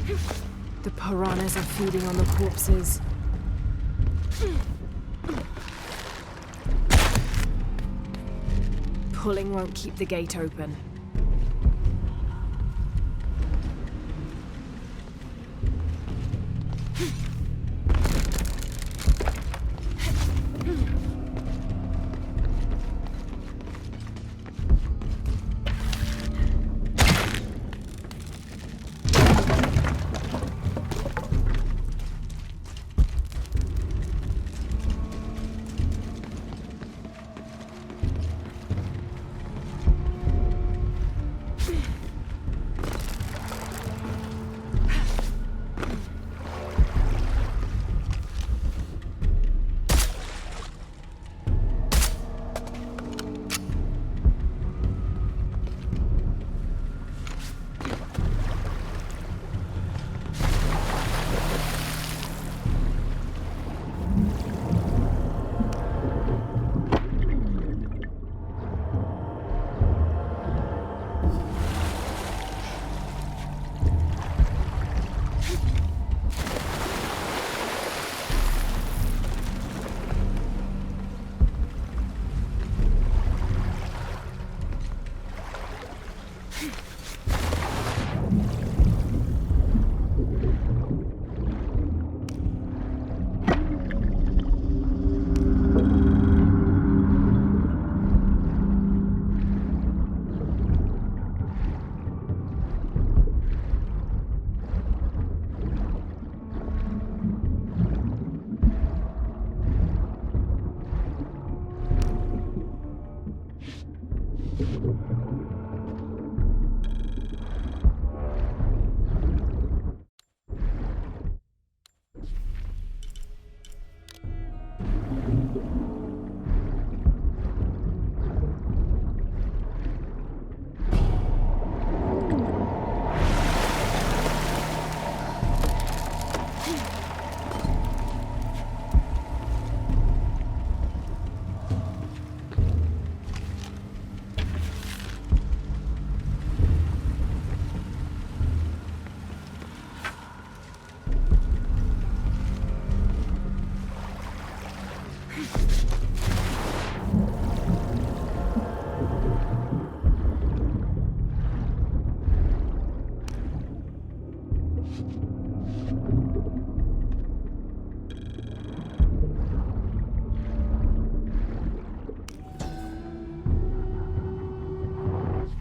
The piranhas are feeding on the corpses. Pulling won't keep the gate open.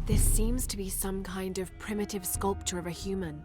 This seems to be some kind of primitive sculpture of a human.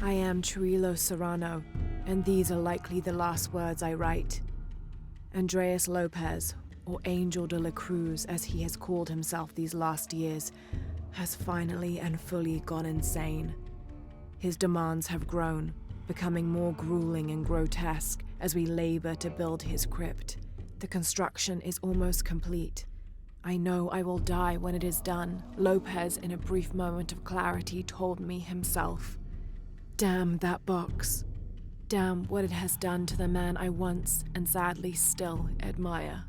I am Chirilo Serrano, and these are likely the last words I write. Andreas Lopez, or Angel de la Cruz as he has called himself these last years, has finally and fully gone insane. His demands have grown, becoming more grueling and grotesque as we labor to build his crypt. The construction is almost complete. I know I will die when it is done, Lopez, in a brief moment of clarity, told me himself. Damn that box. Damn what it has done to the man I once, and sadly still, admire.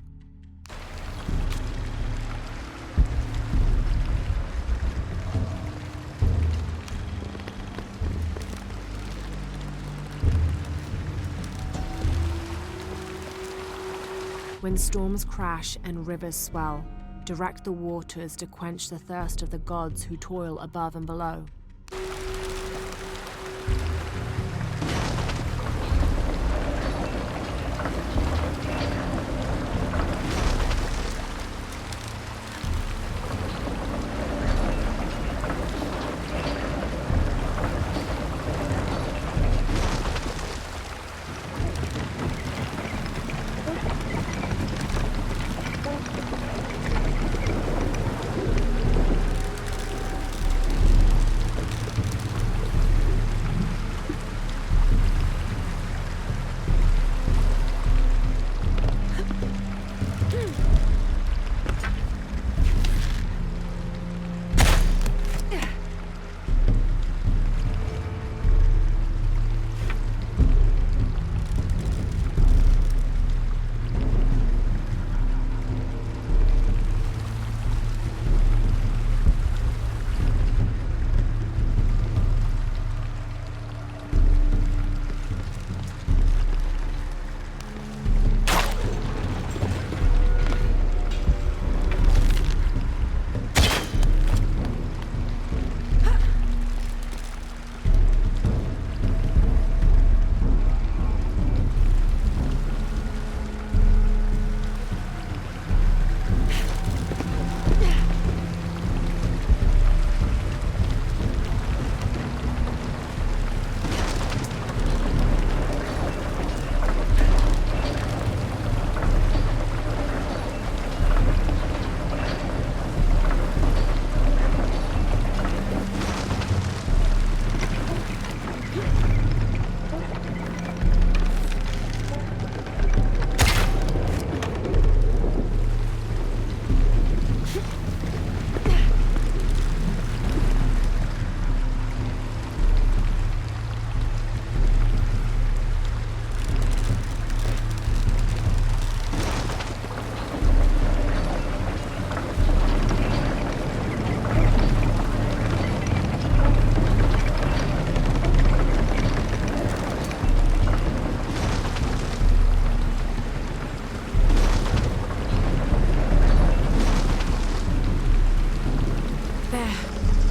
When storms crash and rivers swell, direct the waters to quench the thirst of the gods who toil above and below.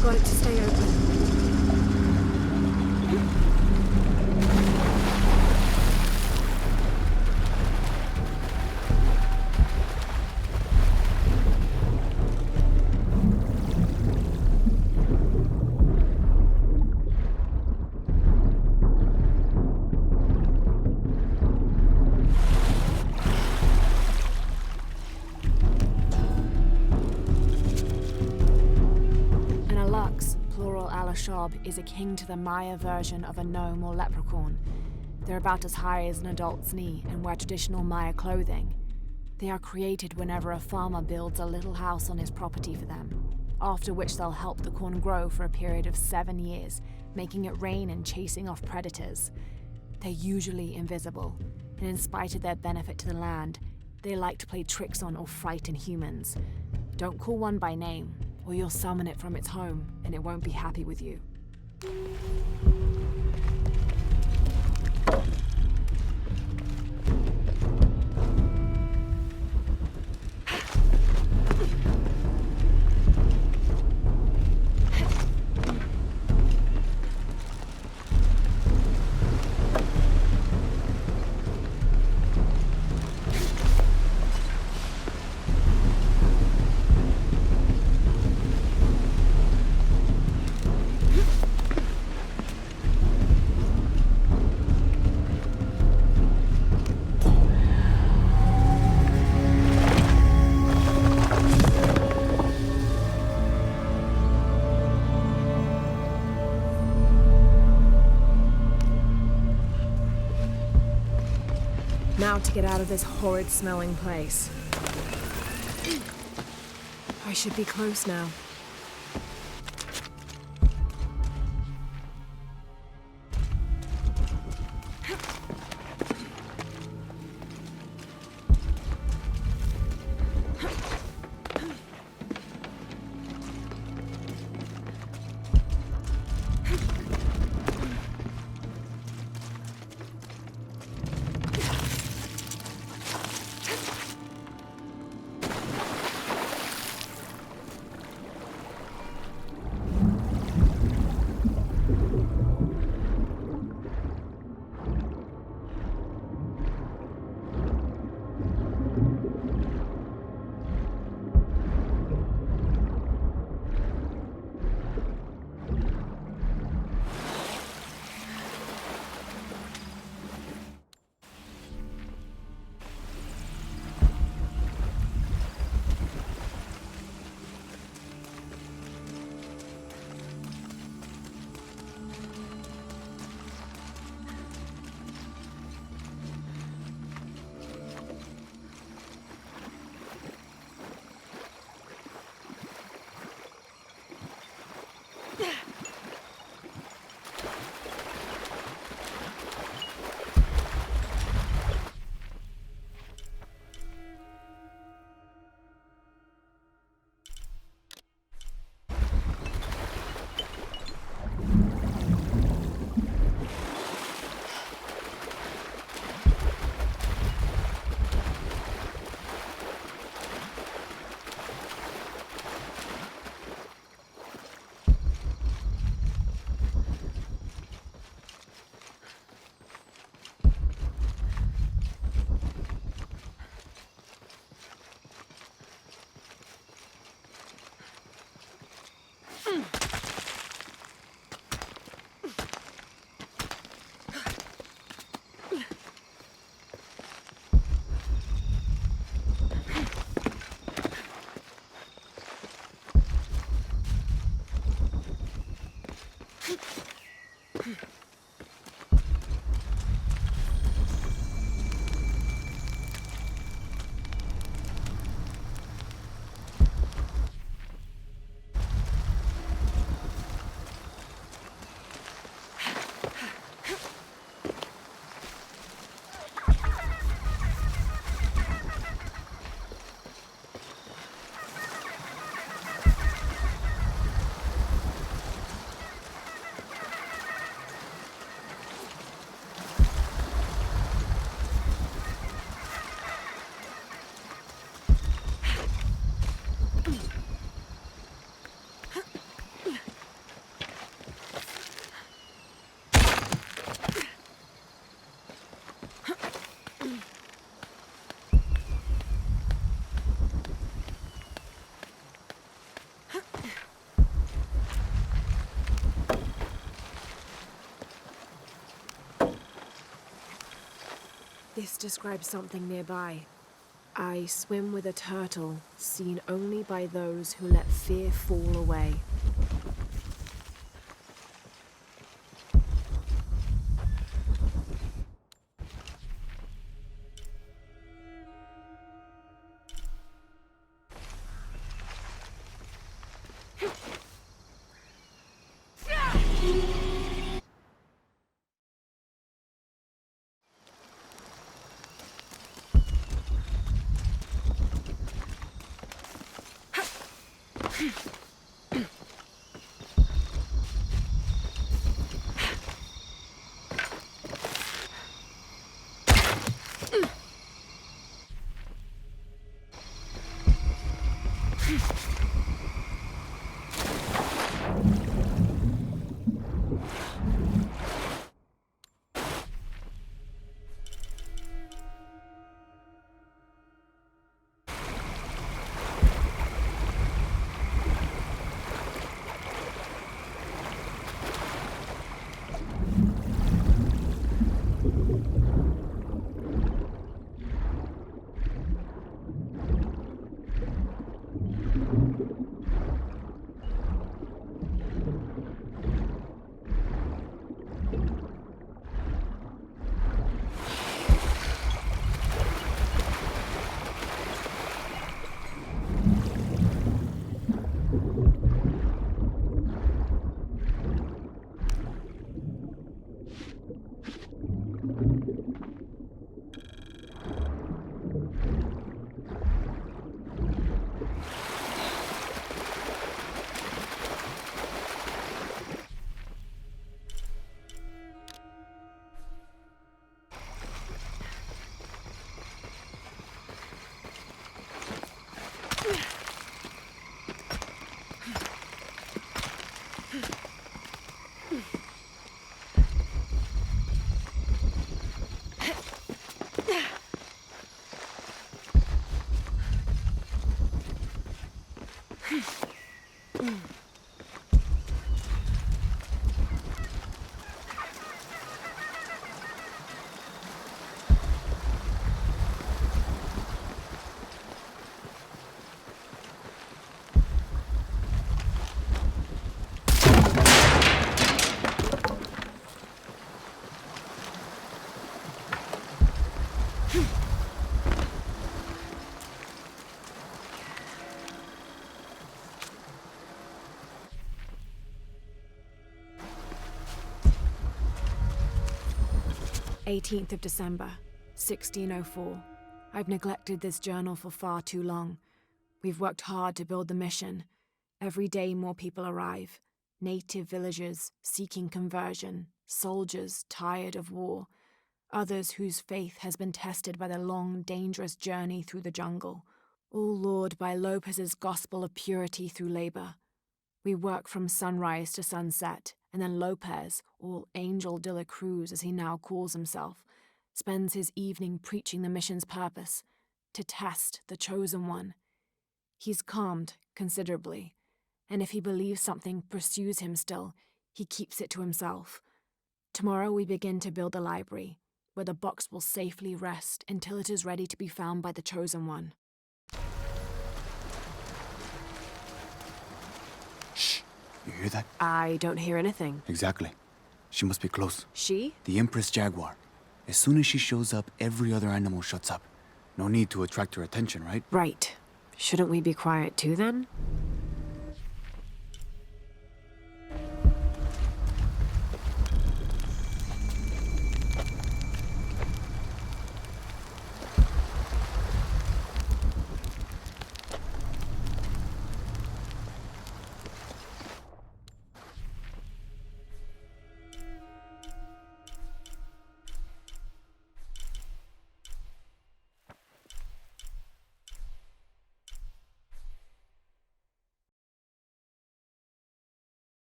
Got it to stay open. Alashab is akin to the Maya version of a gnome or leprechaun. They're about as high as an adult's knee and wear traditional Maya clothing. They are created whenever a farmer builds a little house on his property for them, after which they'll help the corn grow for a period of 7 years, making it rain and chasing off predators. They're usually invisible, and in spite of their benefit to the land, they like to play tricks on or frighten humans. Don't call one by name, or you'll summon it from its home, and it won't be happy with you. Now to get out of this horrid-smelling place. I should be close now. This describes something nearby. I swim with a turtle, seen only by those who let fear fall away. "18th of December, 1604. I've neglected this journal for far too long. We've worked hard to build the mission. Every day more people arrive. Native villagers seeking conversion, soldiers tired of war, others whose faith has been tested by the long, dangerous journey through the jungle, all lured by Lopez's gospel of purity through labor. We work from sunrise to sunset, and then Lopez, or Angel de la Cruz as he now calls himself, spends his evening preaching the mission's purpose, to test the chosen one. He's calmed considerably, And if he believes something pursues him still, he keeps it to himself. Tomorrow we begin to build the library, where the box will safely rest until it is ready to be found by the Chosen One. Shh! You hear that? I don't hear anything. Exactly. She must be close. She? The Empress Jaguar. As soon as she shows up, every other animal shuts up. No need to attract her attention, right? Right. Shouldn't we be quiet too, then?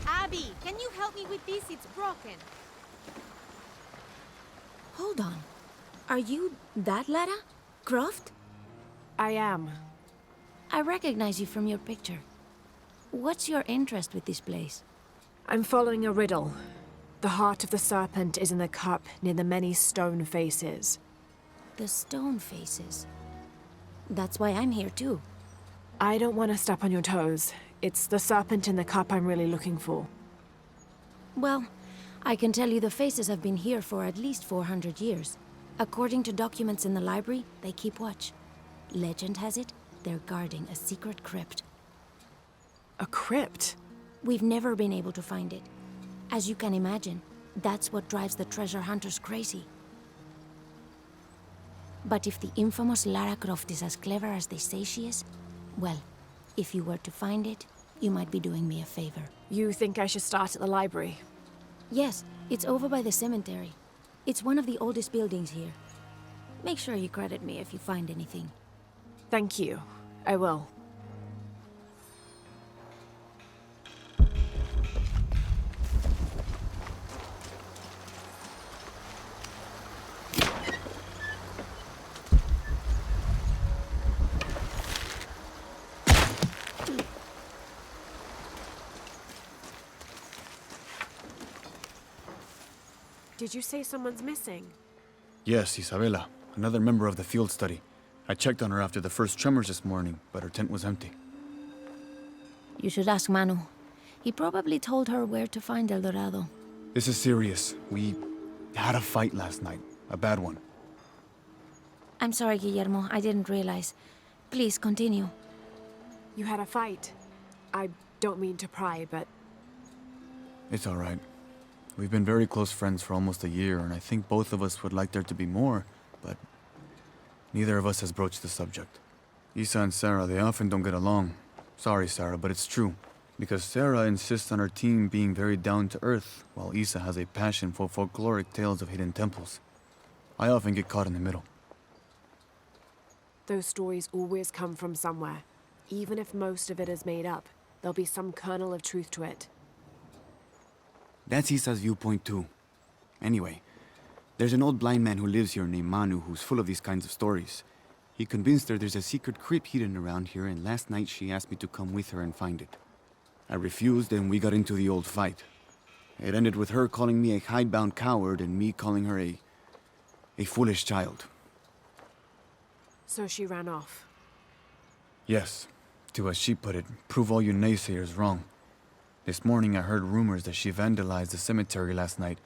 Abby, can you help me with this? It's broken. Hold on. Are you that Lara? Croft? I am. I recognize you from your picture. What's your interest with this place? I'm following a riddle. The heart of the serpent is in the cup near the many stone faces. The stone faces. That's why I'm here too. I don't want to step on your toes. It's the serpent in the cup I'm really looking for. Well, I can tell you the faces have been here for at least 400 years. According to documents in the library, they keep watch. Legend has it, they're guarding a secret crypt. A crypt? We've never been able to find it. As you can imagine, that's what drives the treasure hunters crazy. But if the infamous Lara Croft is as clever as they say she is, well, if you were to find it, you might be doing me a favor. You think I should start at the library? Yes, it's over by the cemetery. It's one of the oldest buildings here. Make sure you credit me if you find anything. Thank you. I will. Did you say someone's missing? Yes, Isabela. Another member of the field study. I checked on her after the first tremors this morning, but her tent was empty. You should ask Manu. He probably told her where to find El Dorado. This is serious. We had a fight last night. A bad one. I'm sorry, Guillermo. I didn't realize. Please, continue. You had a fight. I don't mean to pry, but It's all right. We've been very close friends for almost a year, and I think both of us would like there to be more, but neither of us has broached the subject. Isa and Sarah, they often don't get along. Sorry, Sarah, but it's true. Because Sarah insists on her team being very down-to-earth, while Isa has a passion for folkloric tales of hidden temples. I often get caught in the middle. those stories always come from somewhere. Even if most of it is made up, there'll be some kernel of truth to it. That's Isa's viewpoint too. Anyway, there's an old blind man who lives here named Manu who's full of these kinds of stories. He convinced her there's a secret crypt hidden around here, and last night she asked me to come with her and find it. I refused, and we got into the old fight. It ended with her calling me a hidebound coward and me calling her a foolish child. So she ran off. Yes, to as she put it, prove all you naysayers wrong. This morning I heard rumors that she vandalized the cemetery last night.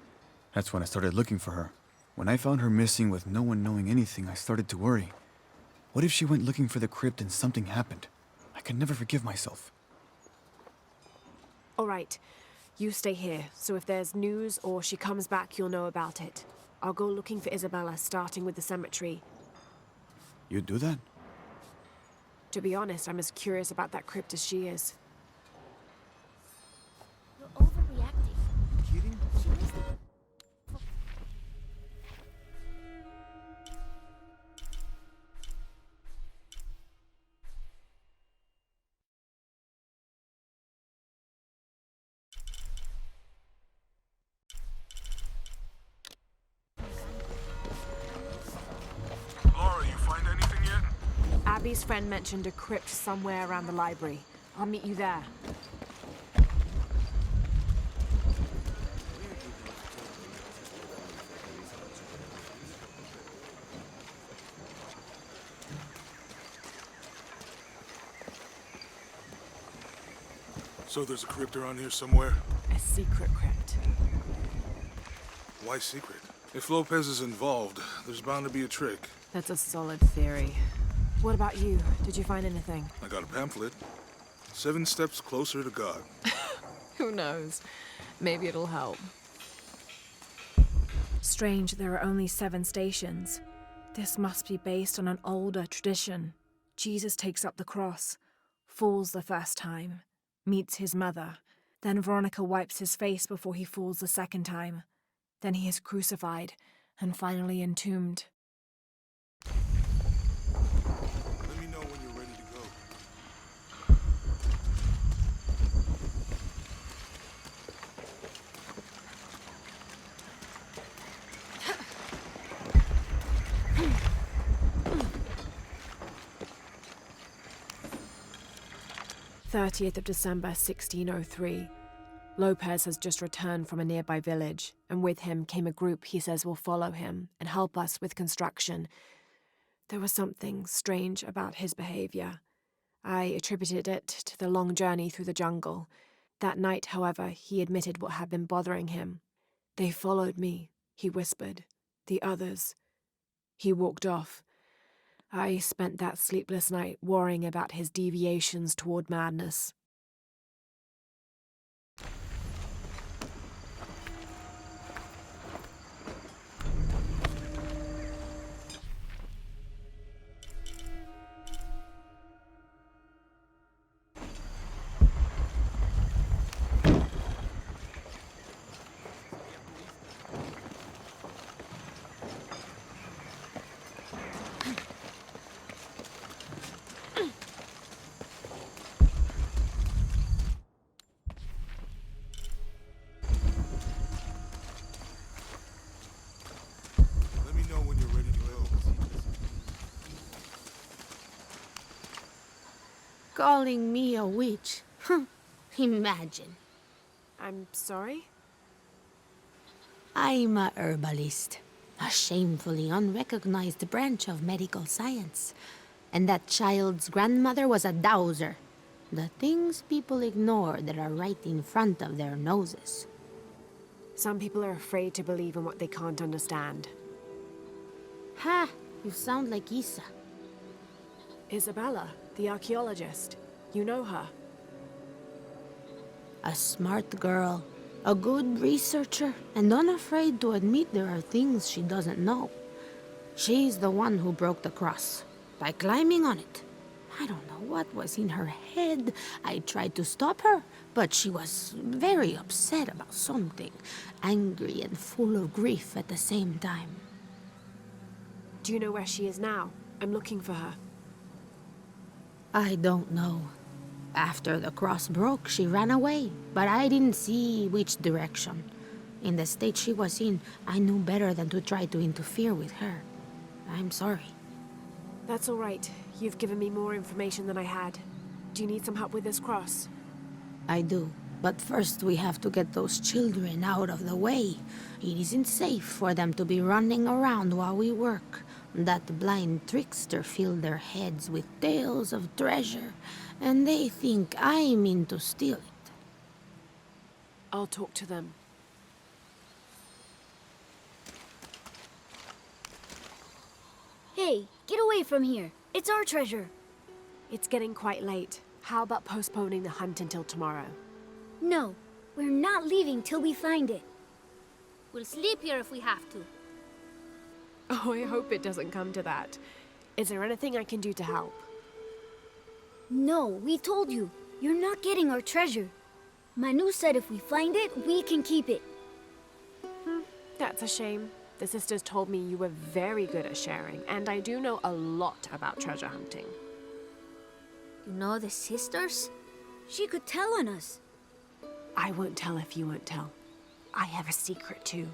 That's when I started looking for her. When I found her missing with no one knowing anything, I started to worry. What if she went looking for the crypt and something happened? I can never forgive myself. All right, you stay here, so if there's news or she comes back, you'll know about it. I'll go looking for Isabella, starting with the cemetery. You'd do that? To be honest, I'm as curious about that crypt as she is. You're overreacting. Kidding? She missed it. Abby's friend mentioned a crypt somewhere around the library. I'll meet you there. So there's a crypt around here somewhere? A secret crypt. Why secret? If Lopez is involved, there's bound to be a trick. That's a solid theory. What about you? Did you find anything? I got a pamphlet. 7 Steps Closer to God. Who knows? Maybe it'll help. Strange, there are only 7 stations. This must be based on an older tradition. Jesus takes up the cross, falls the first time, meets his mother. Then Veronica wipes his face before he falls the second time. Then he is crucified and finally entombed. Let me know when you're ready to go. 30th of December, 1603. Lopez has just returned from a nearby village, and with him came a group he says will follow him and help us with construction. There was something strange about his behavior. I attributed it to the long journey through the jungle. That night, however, he admitted what had been bothering him. "They followed me," he whispered. "The others." He walked off. I spent that sleepless night worrying about his deviations toward madness. Let me know when you're ready to go. Calling me a witch? Imagine. I'm sorry? I'm a herbalist, a shamefully unrecognized branch of medical science. And that child's grandmother was a dowser. The things people ignore that are right in front of their noses. Some people are afraid to believe in what they can't understand. Ha! You sound like Isa. Isabella, the archaeologist. You know her. A smart girl, a good researcher, and unafraid to admit there are things she doesn't know. She's the one who broke the cross, by climbing on it. I don't know what was in her head. I tried to stop her, but she was very upset about something, angry and full of grief at the same time. Do you know where she is now? I'm looking for her. I don't know. After the cross broke, she ran away, but I didn't see which direction. In the state she was in, I knew better than to try to interfere with her. I'm sorry. That's all right. You've given me more information than I had. Do you need some help with this cross? I do. But first we have to get those children out of the way. It isn't safe for them to be running around while we work. That blind trickster filled their heads with tales of treasure, and they think I mean to steal it. I'll talk to them. Hey, get away from here. It's our treasure. It's getting quite late. How about postponing the hunt until tomorrow? No, we're not leaving till we find it. We'll sleep here if we have to. Oh, I hope it doesn't come to that. Is there anything I can do to help? No, we told you. You're not getting our treasure. Manu said if we find it, we can keep it. That's a shame. The sisters told me you were very good at sharing, and I do know a lot about treasure hunting. You know the sisters? She could tell on us. I won't tell if you won't tell. I have a secret too.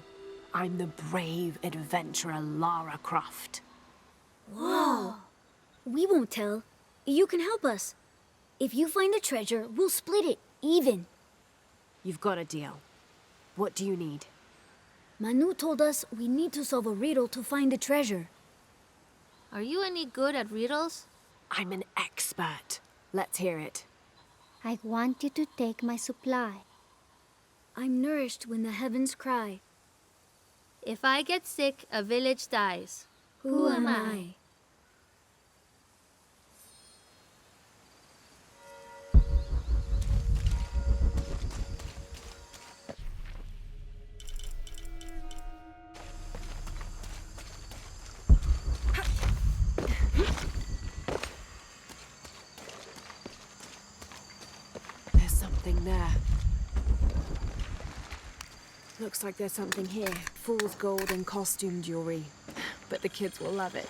I'm the brave adventurer Lara Croft. Whoa! We won't tell. You can help us. If you find the treasure, we'll split it, even. You've got a deal. What do you need? Manu told us we need to solve a riddle to find the treasure. Are you any good at riddles? I'm an expert. Let's hear it. I want you to take my supply. I'm nourished when the heavens cry. If I get sick, a village dies. Who am I? There's something there. Looks like there's something here. Fool's gold and costume jewelry. But the kids will love it.